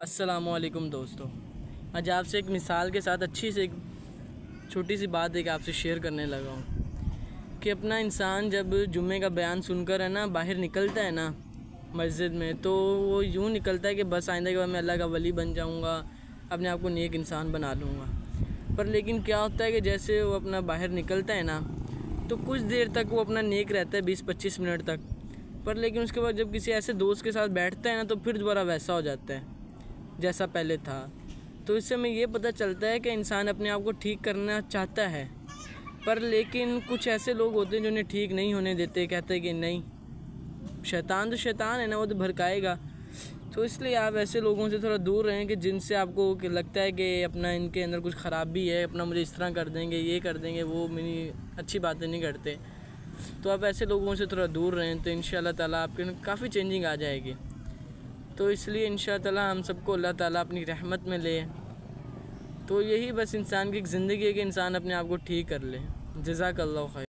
अस्सलामुअलैकुम दोस्तों, आज आपसे एक मिसाल के साथ अच्छी से एक छोटी सी बात एक आपसे शेयर करने लगा हूँ कि अपना इंसान जब जुम्मे का बयान सुनकर है ना बाहर निकलता है ना मस्जिद में, तो वो यूँ निकलता है कि बस आइंदा के बाद मैं अल्लाह का वली बन जाऊँगा, अपने आप को नेक इंसान बना लूँगा। पर लेकिन क्या होता है कि जैसे वो अपना बाहर निकलता है ना, तो कुछ देर तक वो अपना नेक रहता है, 20-25 मिनट तक। पर लेकिन उसके बाद जब किसी ऐसे दोस्त के साथ बैठता है ना, तो फिर दोबारा वैसा हो जाता है जैसा पहले था। तो इससे हमें ये पता चलता है कि इंसान अपने आप को ठीक करना चाहता है, पर लेकिन कुछ ऐसे लोग होते हैं जो उन्हें ठीक नहीं होने देते, कहते हैं कि नहीं, शैतान तो शैतान है ना, वो तो भड़काएगा। तो इसलिए आप ऐसे लोगों से थोड़ा दूर रहें कि जिनसे आपको लगता है कि अपना इनके अंदर कुछ ख़राबी है, अपना मुझे इस तरह कर देंगे, ये कर देंगे, वो मेरी अच्छी बातें नहीं करते। तो आप ऐसे लोगों से थोड़ा दूर रहें, तो इंशाअल्लाह ताला आपके काफ़ी चेंजिंग आ जाएगी। तो इसलिए इंशाअल्लाह ताला हम सबको अल्लाह ताला अपनी रहमत में ले। तो यही बस इंसान की एक ज़िंदगी है कि इंसान अपने आप को ठीक कर ले। जज़ाकल्लाहु खैर।